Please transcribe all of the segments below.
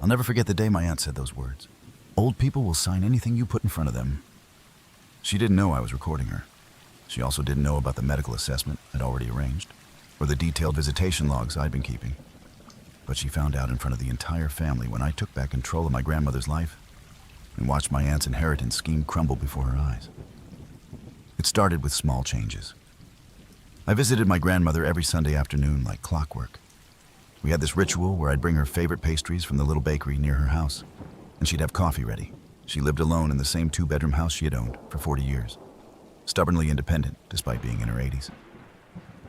I'll never forget the day my aunt said those words. Old people will sign anything you put in front of them. She didn't know I was recording her. She also didn't know about the medical assessment I'd already arranged, or the detailed visitation logs I'd been keeping. But she found out in front of the entire family when I took back control of my grandmother's life and watched my aunt's inheritance scheme crumble before her eyes. It started with small changes. I visited my grandmother every Sunday afternoon like clockwork. We had this ritual where I'd bring her favorite pastries from the little bakery near her house, and she'd have coffee ready. She lived alone in the same two-bedroom house she had owned for 40 years, stubbornly independent despite being in her 80s.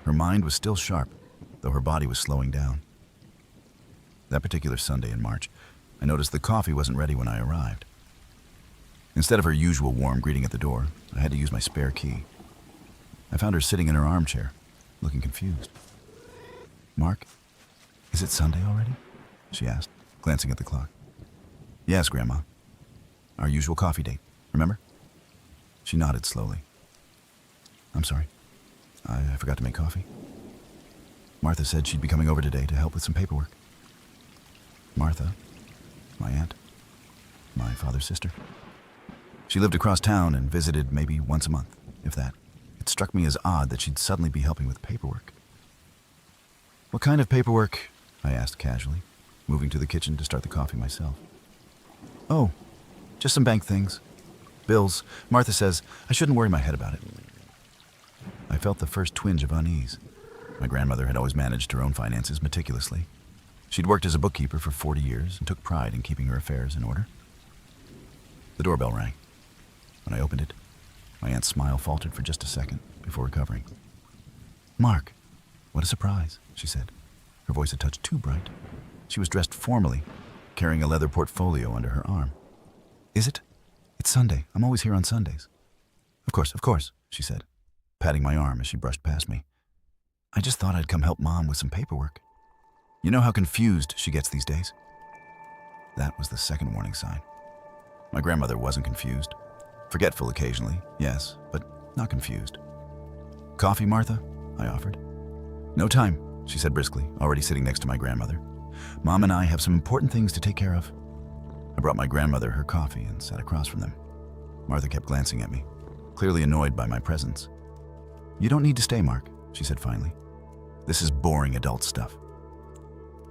Her mind was still sharp, though her body was slowing down. That particular Sunday in March, I noticed the coffee wasn't ready when I arrived. Instead of her usual warm greeting at the door, I had to use my spare key. I found her sitting in her armchair, looking confused. "Mark, is it Sunday already?" she asked, glancing at the clock. "Yes, Grandma. Our usual coffee date, remember?" She nodded slowly. "I'm sorry. I forgot to make coffee. Martha said she'd be coming over today to help with some paperwork." Martha, my aunt, my father's sister. She lived across town and visited maybe once a month, if that. It struck me as odd that she'd suddenly be helping with paperwork. "What kind of paperwork?" I asked casually, moving to the kitchen to start the coffee myself. "Oh, just some bank things. Bills. Martha says I shouldn't worry my head about it." I felt the first twinge of unease. My grandmother had always managed her own finances meticulously. She'd worked as a bookkeeper for 40 years and took pride in keeping her affairs in order. The doorbell rang. When I opened it, my aunt's smile faltered for just a second before recovering. "Mark, what a surprise," she said, her voice a touch too bright. She was dressed formally, carrying a leather portfolio under her arm. "Is it? It's Sunday. I'm always here on Sundays." Of course," she said, patting my arm as she brushed past me. "I just thought I'd come help Mom with some paperwork. You know how confused she gets these days?" That was the second warning sign. My grandmother wasn't confused. Forgetful occasionally, yes, but not confused. "Coffee, Martha?" I offered. "No time," she said briskly, already sitting next to my grandmother. "Mom and I have some important things to take care of." I brought my grandmother her coffee and sat across from them. Martha kept glancing at me, clearly annoyed by my presence. "You don't need to stay, Mark," she said finally. "This is boring adult stuff."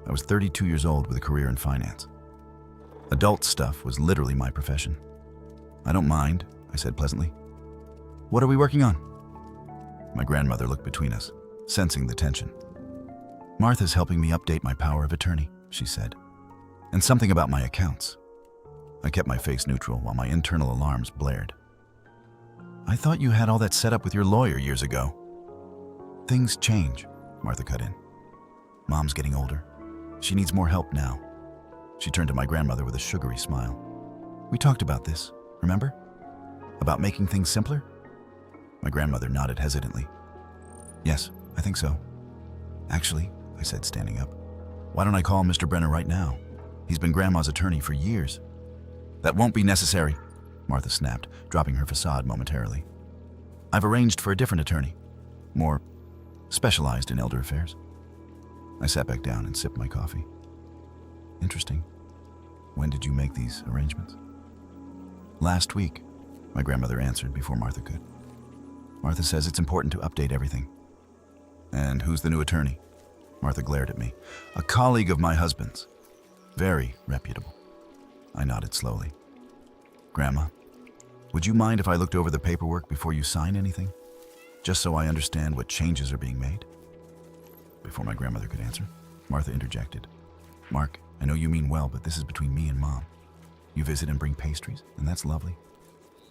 I was 32 years old with a career in finance. Adult stuff was literally my profession. "I don't mind," I said pleasantly. "What are we working on?" My grandmother looked between us, sensing the tension. "Martha's helping me update my power of attorney," she said, "and something about my accounts." I kept my face neutral while my internal alarms blared. "I thought you had all that set up with your lawyer years ago." "Things change," Martha cut in. "Mom's getting older. She needs more help now." She turned to my grandmother with a sugary smile. "We talked about this, remember? About making things simpler?" My grandmother nodded hesitantly. "Yes, I think so. Actually," I said, standing up, "why don't I call Mr. Brenner right now? He's been Grandma's attorney for years." "That won't be necessary," Martha snapped, dropping her facade momentarily. "I've arranged for a different attorney, more specialized in elder affairs." I sat back down and sipped my coffee. "Interesting. When did you make these arrangements?" "Last week," my grandmother answered before Martha could. "Martha says it's important to update everything." "And who's the new attorney?" Martha glared at me. "A colleague of my husband's. Very reputable." I nodded slowly. "Grandma, would you mind if I looked over the paperwork before you sign anything? Just so I understand what changes are being made?" Before my grandmother could answer, Martha interjected. "Mark, I know you mean well, but this is between me and Mom. You visit and bring pastries, and that's lovely.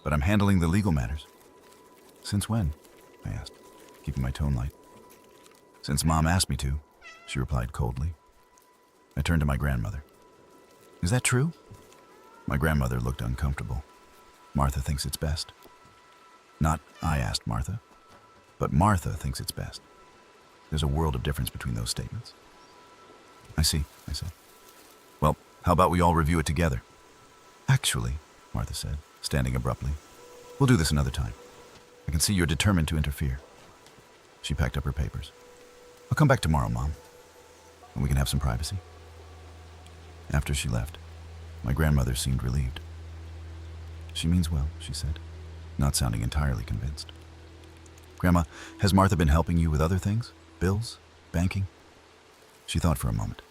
But I'm handling the legal matters." "Since when?" I asked, keeping my tone light. "Since Mom asked me to," she replied coldly. I turned to my grandmother. "Is that true?" My grandmother looked uncomfortable. "Martha thinks it's best." Not I asked Martha, but Martha thinks it's best. There's a world of difference between those statements. "I see," I said. "Well, how about we all review it together?" "Actually," Martha said, standing abruptly, "we'll do this another time. I can see you're determined to interfere." She packed up her papers. "I'll come back tomorrow, Mom, and we can have some privacy." After she left, My grandmother seemed relieved. She means well, she said, not sounding entirely convinced. Grandma, has Martha been helping you with other things? Bills? Banking? She thought for a moment.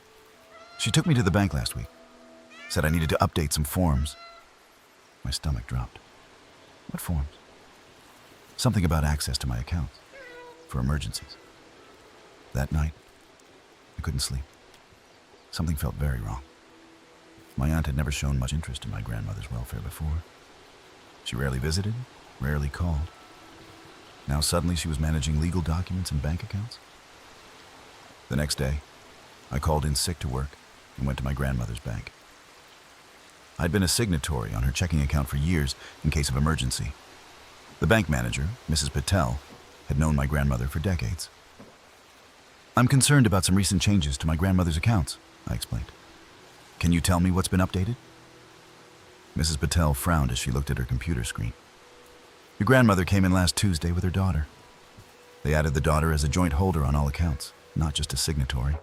She took me to the bank last week. Said I needed to update some forms. My stomach dropped. What forms? Something about access to my accounts. For emergencies. That night, I couldn't sleep. Something felt very wrong. My aunt had never shown much interest in my grandmother's welfare before. She rarely visited, rarely called. Now suddenly she was managing legal documents and bank accounts. The next day, I called in sick to work and went to my grandmother's bank. I'd been a signatory on her checking account for years in case of emergency. The bank manager, Mrs. Patel, had known my grandmother for decades. I'm concerned about some recent changes to my grandmother's accounts, I explained. Can you tell me what's been updated? Mrs. Patel frowned as she looked at her computer screen. Your grandmother came in last Tuesday with her daughter. They added the daughter as a joint holder on all accounts, not just a signatory.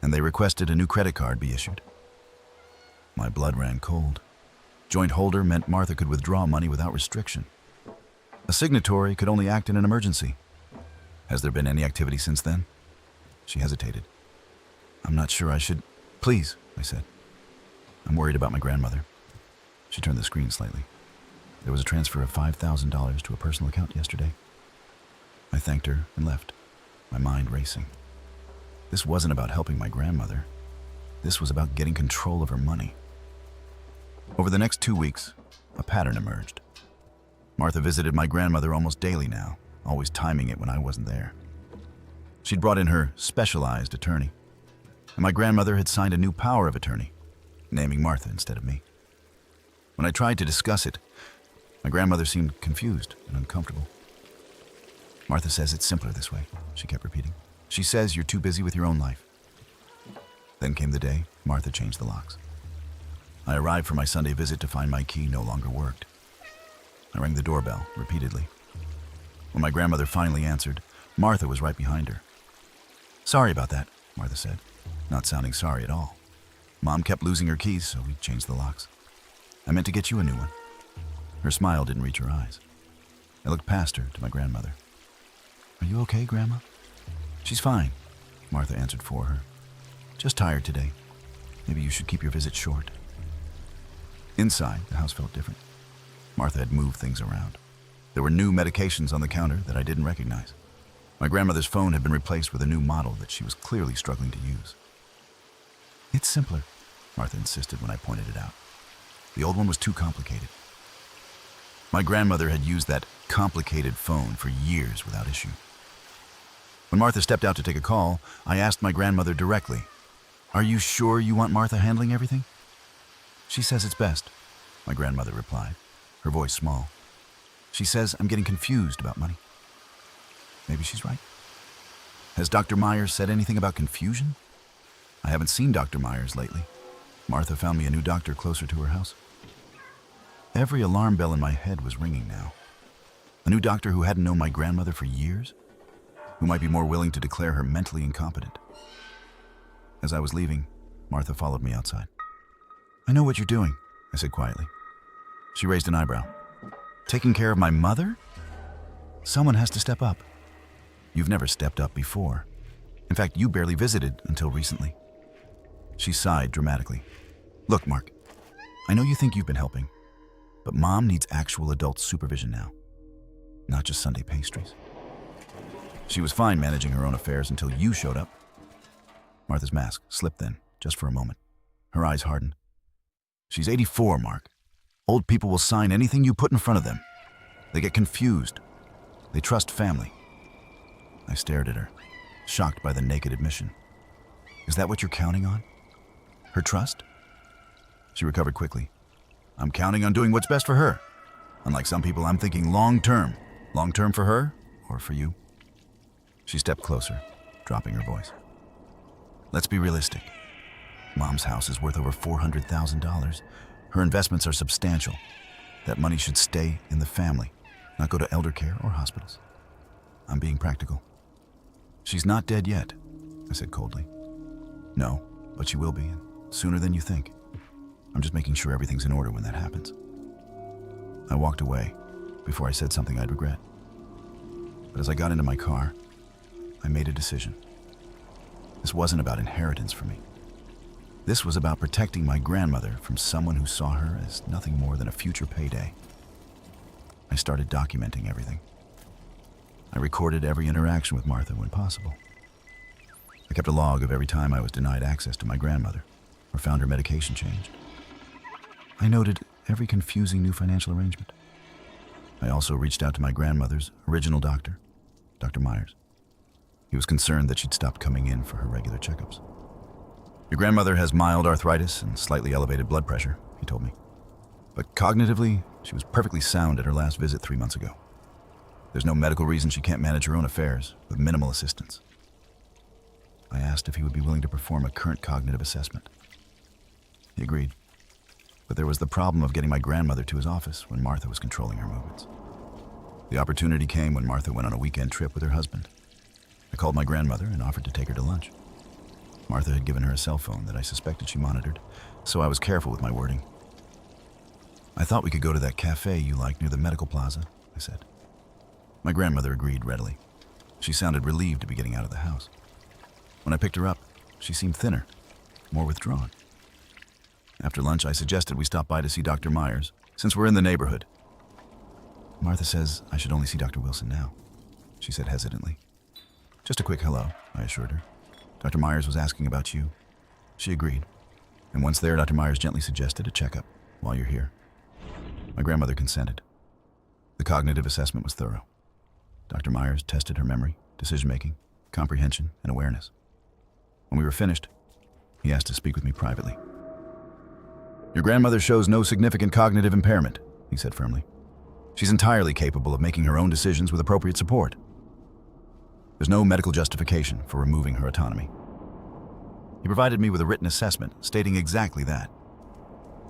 And they requested a new credit card be issued. My blood ran cold. Joint holder meant Martha could withdraw money without restriction. A signatory could only act in an emergency. Has there been any activity since then? She hesitated. I'm not sure I should... Please, I said. I'm worried about my grandmother. She turned the screen slightly. There was a transfer of $5,000 to a personal account yesterday. I thanked her and left, my mind racing. This wasn't about helping my grandmother. This was about getting control of her money. Over the next 2 weeks, a pattern emerged. Martha visited my grandmother almost daily now, always timing it when I wasn't there. She'd brought in her specialized attorney, and my grandmother had signed a new power of attorney, naming Martha instead of me. When I tried to discuss it, my grandmother seemed confused and uncomfortable. Martha says it's simpler this way, she kept repeating. She says you're too busy with your own life. Then came the day Martha changed the locks. I arrived for my Sunday visit to find my key no longer worked. I rang the doorbell repeatedly. When my grandmother finally answered, Martha was right behind her. Sorry about that, Martha said, not sounding sorry at all. Mom kept losing her keys, so we changed the locks. I meant to get you a new one. Her smile didn't reach her eyes. I looked past her to my grandmother. Are you okay, Grandma? She's fine, Martha answered for her. Just tired today. Maybe you should keep your visit short. Inside, the house felt different. Martha had moved things around. There were new medications on the counter that I didn't recognize. My grandmother's phone had been replaced with a new model that she was clearly struggling to use. It's simpler, Martha insisted when I pointed it out. The old one was too complicated. My grandmother had used that complicated phone for years without issue. When Martha stepped out to take a call, I asked my grandmother directly, Are you sure you want Martha handling everything? She says it's best, my grandmother replied, her voice small. She says I'm getting confused about money. Maybe she's right. Has Dr. Myers said anything about confusion? I haven't seen Dr. Myers lately. Martha found me a new doctor closer to her house. Every alarm bell in my head was ringing now. A new doctor who hadn't known my grandmother for years, who might be more willing to declare her mentally incompetent. As I was leaving, Martha followed me outside. I know what you're doing, I said quietly. She raised an eyebrow. Taking care of my mother? Someone has to step up. You've never stepped up before. In fact, you barely visited until recently. She sighed dramatically. Look, Mark, I know you think you've been helping, but Mom needs actual adult supervision now, not just Sunday pastries. She was fine managing her own affairs until you showed up. Martha's mask slipped then, just for a moment. Her eyes hardened. She's 84, Mark. Old people will sign anything you put in front of them. They get confused. They trust family. I stared at her, shocked by the naked admission. Is that what you're counting on? Her trust? She recovered quickly. I'm counting on doing what's best for her. Unlike some people, I'm thinking long-term. Long-term for her or for you? She stepped closer, dropping her voice. Let's be realistic. Mom's house is worth over $400,000. Her investments are substantial. That money should stay in the family, not go to elder care or hospitals. I'm being practical. She's not dead yet, I said coldly. No, but she will be, and sooner than you think. I'm just making sure everything's in order when that happens. I walked away before I said something I'd regret. But as I got into my car, I made a decision. This wasn't about inheritance for me. This was about protecting my grandmother from someone who saw her as nothing more than a future payday. I started documenting everything. I recorded every interaction with Martha when possible. I kept a log of every time I was denied access to my grandmother or found her medication changed. I noted every confusing new financial arrangement. I also reached out to my grandmother's original doctor, Dr. Myers. He was concerned that she'd stopped coming in for her regular checkups. Your grandmother has mild arthritis and slightly elevated blood pressure, he told me. But cognitively, she was perfectly sound at her last visit 3 months ago. There's no medical reason she can't manage her own affairs with minimal assistance. I asked if he would be willing to perform a current cognitive assessment. He agreed. But there was the problem of getting my grandmother to his office when Martha was controlling her movements. The opportunity came when Martha went on a weekend trip with her husband. I called my grandmother and offered to take her to lunch. Martha had given her a cell phone that I suspected she monitored, so I was careful with my wording. I thought we could go to that cafe you like near the medical plaza, I said. My grandmother agreed readily. She sounded relieved to be getting out of the house. When I picked her up, she seemed thinner, more withdrawn. After lunch, I suggested we stop by to see Dr. Myers, since we're in the neighborhood. Martha says I should only see Dr. Wilson now, she said hesitantly. Just a quick hello, I assured her. Dr. Myers was asking about you. She agreed. And once there, Dr. Myers gently suggested a checkup while you're here. My grandmother consented. The cognitive assessment was thorough. Dr. Myers tested her memory, decision-making, comprehension, and awareness. When we were finished, he asked to speak with me privately. Your grandmother shows no significant cognitive impairment, he said firmly. She's entirely capable of making her own decisions with appropriate support. There's no medical justification for removing her autonomy. He provided me with a written assessment stating exactly that.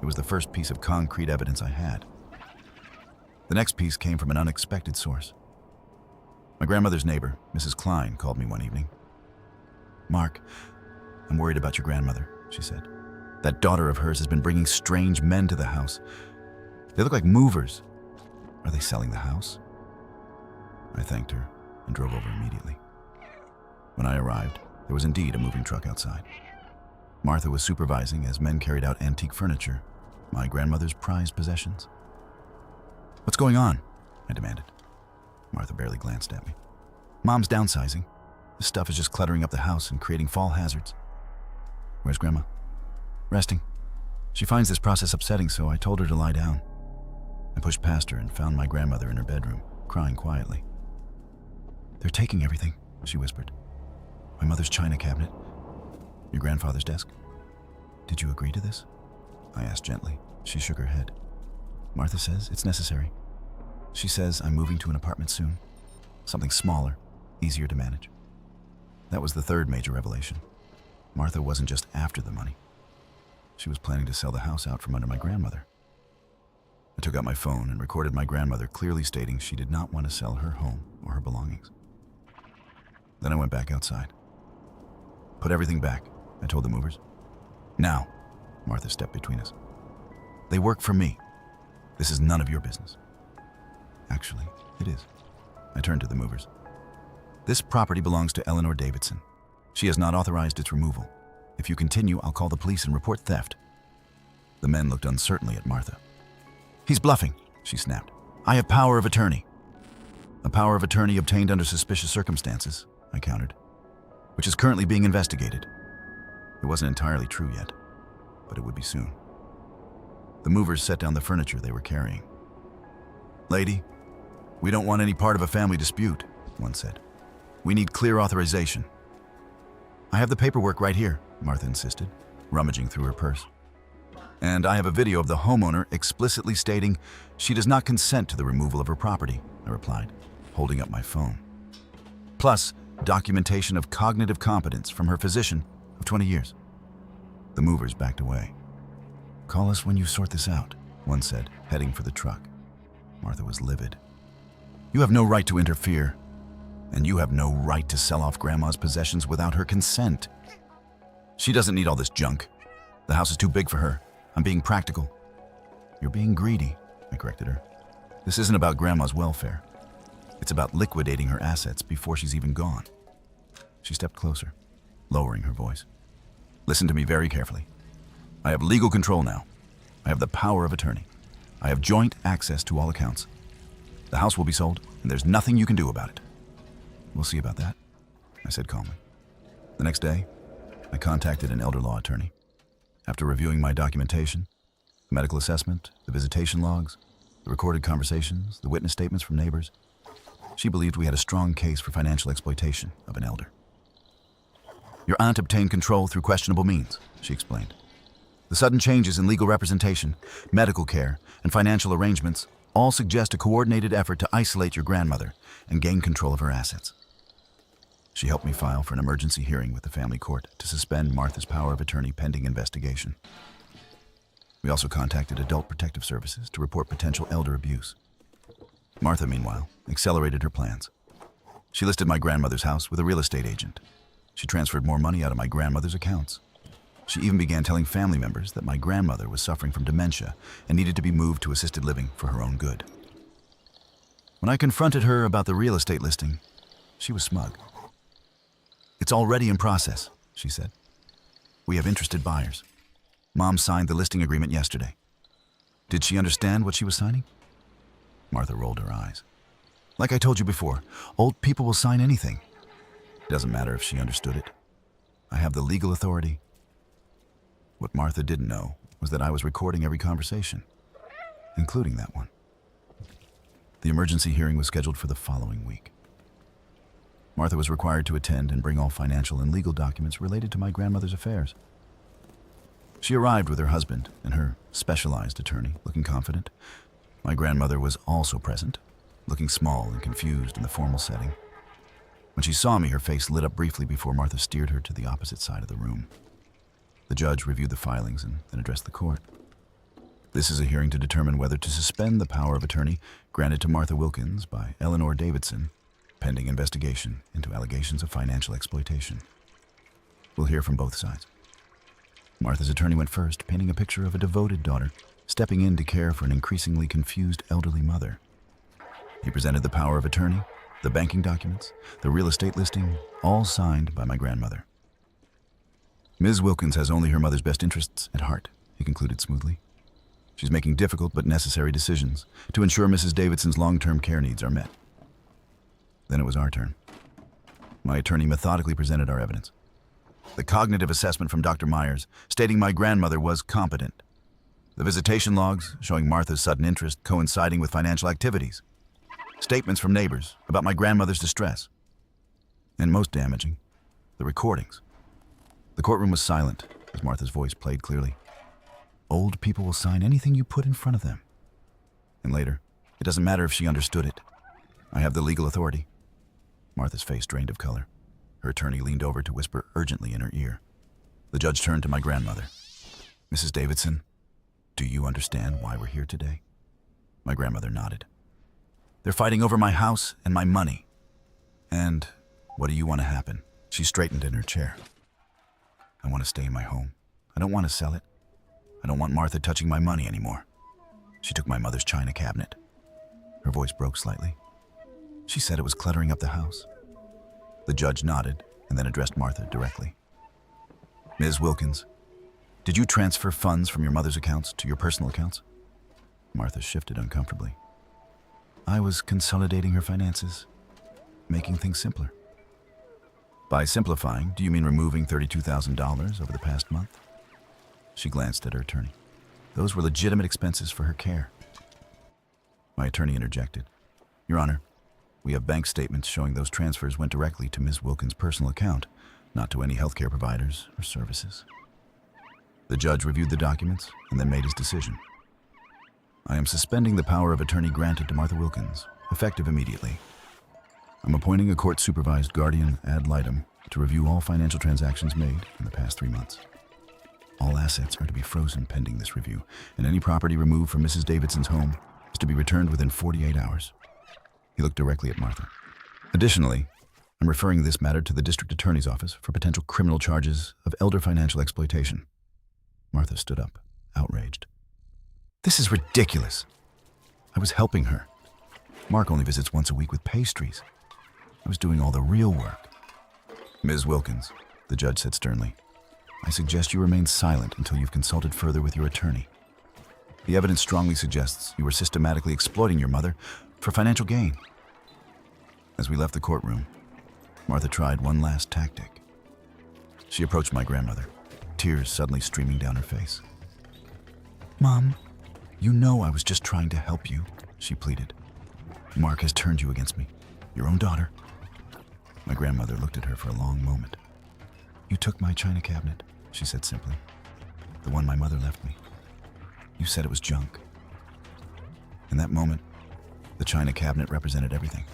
It was the first piece of concrete evidence I had. The next piece came from an unexpected source. My grandmother's neighbor, Mrs. Klein, called me one evening. Mark, I'm worried about your grandmother, she said. That daughter of hers has been bringing strange men to the house. They look like movers. Are they selling the house? I thanked her and drove over immediately. When I arrived, there was indeed a moving truck outside. Martha was supervising as men carried out antique furniture, my grandmother's prized possessions. What's going on? I demanded. Martha barely glanced at me. Mom's downsizing. This stuff is just cluttering up the house and creating fall hazards. Where's Grandma? Resting. She finds this process upsetting, so I told her to lie down. I pushed past her and found my grandmother in her bedroom, crying quietly. They're taking everything, she whispered. My mother's china cabinet. Your grandfather's desk. Did you agree to this? I asked gently. She shook her head. Martha says it's necessary. She says I'm moving to an apartment soon. Something smaller, easier to manage. That was the third major revelation. Martha wasn't just after the money. She was planning to sell the house out from under my grandmother. I took out my phone and recorded my grandmother clearly stating she did not want to sell her home or her belongings. Then I went back outside. Put everything back, I told the movers. Now, Martha stepped between us. They work for me. This is none of your business. Actually, it is. I turned to the movers. This property belongs to Eleanor Davidson. She has not authorized its removal. If you continue, I'll call the police and report theft. The men looked uncertainly at Martha. He's bluffing, she snapped. I have power of attorney. A power of attorney obtained under suspicious circumstances, I countered, which is currently being investigated. It wasn't entirely true yet, but it would be soon. The movers set down the furniture they were carrying. Lady, we don't want any part of a family dispute, one said. We need clear authorization. I have the paperwork right here, Martha insisted, rummaging through her purse. And I have a video of the homeowner explicitly stating she does not consent to the removal of her property, I replied, holding up my phone. Plus, documentation of cognitive competence from her physician of 20 years. The movers backed away. Call us when you sort this out, one said, heading for the truck. Martha was livid. You have no right to interfere, and you have no right to sell off Grandma's possessions without her consent. She doesn't need all this junk. The house is too big for her, I'm being practical. You're being greedy, I corrected her. This isn't about Grandma's welfare. It's about liquidating her assets before she's even gone. She stepped closer, lowering her voice. Listen to me very carefully. I have legal control now. I have the power of attorney. I have joint access to all accounts. The house will be sold, and there's nothing you can do about it. We'll see about that, I said calmly. The next day, I contacted an elder law attorney. After reviewing my documentation, the medical assessment, the visitation logs, the recorded conversations, the witness statements from neighbors, she believed we had a strong case for financial exploitation of an elder. Your aunt obtained control through questionable means, she explained. The sudden changes in legal representation, medical care, and financial arrangements all suggest a coordinated effort to isolate your grandmother and gain control of her assets. She helped me file for an emergency hearing with the family court to suspend Martha's power of attorney pending investigation. We also contacted Adult Protective Services to report potential elder abuse. Martha, meanwhile, accelerated her plans. She listed my grandmother's house with a real estate agent. She transferred more money out of my grandmother's accounts. She even began telling family members that my grandmother was suffering from dementia and needed to be moved to assisted living for her own good. When I confronted her about the real estate listing, she was smug. It's already in process, she said. We have interested buyers. Mom signed the listing agreement yesterday. Did she understand what she was signing? Martha rolled her eyes. Like I told you before, old people will sign anything. It doesn't matter if she understood it. I have the legal authority. What Martha didn't know was that I was recording every conversation, including that one. The emergency hearing was scheduled for the following week. Martha was required to attend and bring all financial and legal documents related to my grandmother's affairs. She arrived with her husband and her specialized attorney, looking confident. My grandmother was also present, looking small and confused in the formal setting. When she saw me, her face lit up briefly before Martha steered her to the opposite side of the room. The judge reviewed the filings and then addressed the court. This is a hearing to determine whether to suspend the power of attorney granted to Martha Wilkins by Eleanor Davidson, pending investigation into allegations of financial exploitation. We'll hear from both sides. Martha's attorney went first, painting a picture of a devoted daughter stepping in to care for an increasingly confused elderly mother. He presented the power of attorney, the banking documents, the real estate listing, all signed by my grandmother. Ms. Wilkins has only her mother's best interests at heart, he concluded smoothly. She's making difficult but necessary decisions to ensure Mrs. Davidson's long-term care needs are met. Then it was our turn. My attorney methodically presented our evidence. The cognitive assessment from Dr. Myers stating my grandmother was competent. The visitation logs showing Martha's sudden interest coinciding with financial activities. Statements from neighbors about my grandmother's distress. And most damaging, the recordings. The courtroom was silent as Martha's voice played clearly. Old people will sign anything you put in front of them. And later, it doesn't matter if she understood it. I have the legal authority. Martha's face drained of color. Her attorney leaned over to whisper urgently in her ear. The judge turned to my grandmother. Mrs. Davidson, do you understand why we're here today? My grandmother nodded. They're fighting over my house and my money. And what do you want to happen? She straightened in her chair. I want to stay in my home. I don't want to sell it. I don't want Martha touching my money anymore. She took my mother's china cabinet. Her voice broke slightly. She said it was cluttering up the house. The judge nodded and then addressed Martha directly. Ms. Wilkins, did you transfer funds from your mother's accounts to your personal accounts? Martha shifted uncomfortably. I was consolidating her finances, making things simpler. By simplifying, do you mean removing $32,000 over the past month? She glanced at her attorney. Those were legitimate expenses for her care. My attorney interjected. Your Honor, we have bank statements showing those transfers went directly to Ms. Wilkins' personal account, not to any healthcare providers or services. The judge reviewed the documents and then made his decision. I am suspending the power of attorney granted to Martha Wilkins, effective immediately. I'm appointing a court-supervised guardian ad litem to review all financial transactions made in the past 3 months. All assets are to be frozen pending this review, and any property removed from Mrs. Davidson's home is to be returned within 48 hours. He looked directly at Martha. Additionally, I'm referring this matter to the district attorney's office for potential criminal charges of elder financial exploitation. Martha stood up, outraged. This is ridiculous. I was helping her. Mark only visits once a week with pastries. I was doing all the real work. Ms. Wilkins, the judge said sternly, I suggest you remain silent until you've consulted further with your attorney. The evidence strongly suggests you were systematically exploiting your mother for financial gain. As we left the courtroom, Martha tried one last tactic. She approached my grandmother, tears suddenly streaming down her face. Mom, you know I was just trying to help you, she pleaded. Mark has turned you against me, your own daughter. My grandmother looked at her for a long moment. You took my china cabinet, she said simply. The one my mother left me. You said it was junk. In that moment, the china cabinet represented everything.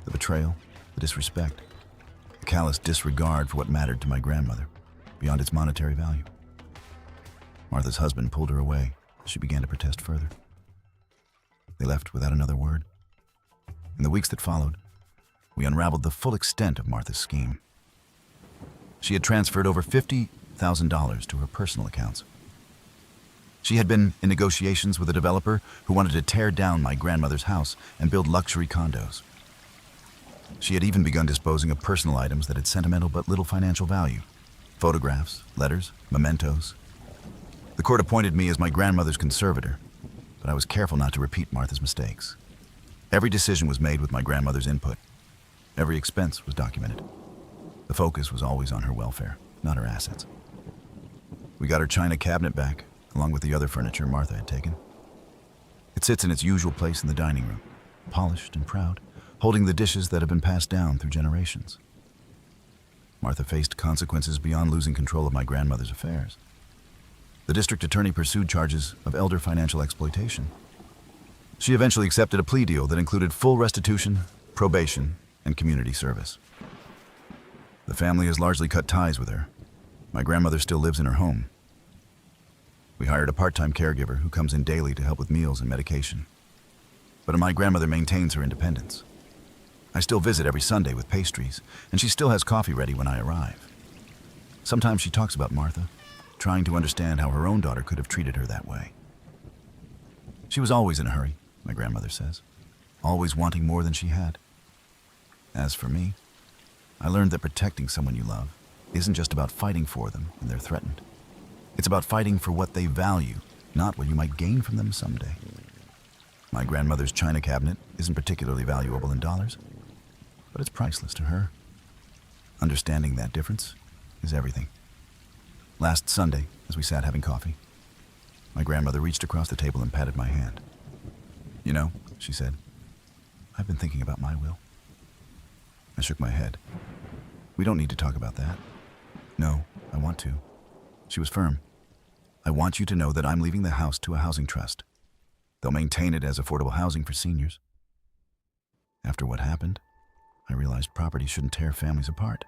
The betrayal, the disrespect, the callous disregard for what mattered to my grandmother, beyond its monetary value. Martha's husband pulled her away as she began to protest further. They left without another word. In the weeks that followed, we unraveled the full extent of Martha's scheme. She had transferred over $50,000 to her personal accounts. She had been in negotiations with a developer who wanted to tear down my grandmother's house and build luxury condos. She had even begun disposing of personal items that had sentimental but little financial value. Photographs, letters, mementos. The court appointed me as my grandmother's conservator, but I was careful not to repeat Martha's mistakes. Every decision was made with my grandmother's input. Every expense was documented. The focus was always on her welfare, not her assets. We got her china cabinet back, along with the other furniture Martha had taken. It sits in its usual place in the dining room, polished and proud, holding the dishes that have been passed down through generations. Martha faced consequences beyond losing control of my grandmother's affairs. The district attorney pursued charges of elder financial exploitation. She eventually accepted a plea deal that included full restitution, probation, and community service. The family has largely cut ties with her. My grandmother still lives in her home. We hired a part-time caregiver who comes in daily to help with meals and medication. But my grandmother maintains her independence. I still visit every Sunday with pastries, and she still has coffee ready when I arrive. Sometimes she talks about Martha, trying to understand how her own daughter could have treated her that way. She was always in a hurry, my grandmother says, always wanting more than she had. As for me, I learned that protecting someone you love isn't just about fighting for them when they're threatened. It's about fighting for what they value, not what you might gain from them someday. My grandmother's china cabinet isn't particularly valuable in dollars, but it's priceless to her. Understanding that difference is everything. Last Sunday, as we sat having coffee, my grandmother reached across the table and patted my hand. You know, she said, I've been thinking about my will. I shook my head. We don't need to talk about that. No, I want to. She was firm. I want you to know that I'm leaving the house to a housing trust. They'll maintain it as affordable housing for seniors. After what happened, I realized property shouldn't tear families apart.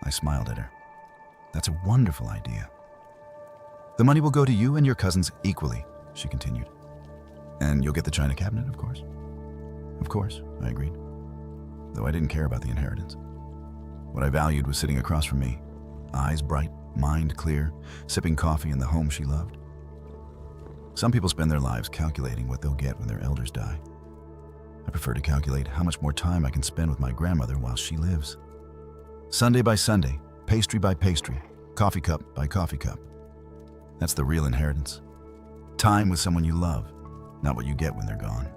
I smiled at her. That's a wonderful idea. The money will go to you and your cousins equally, she continued. And you'll get the china cabinet, of course. Of course, I agreed, though I didn't care about the inheritance. What I valued was sitting across from me, eyes bright, mind clear, sipping coffee in the home she loved. Some people spend their lives calculating what they'll get when their elders die. I prefer to calculate how much more time I can spend with my grandmother while she lives. Sunday by Sunday, pastry by pastry, coffee cup by coffee cup. That's the real inheritance. Time with someone you love, not what you get when they're gone.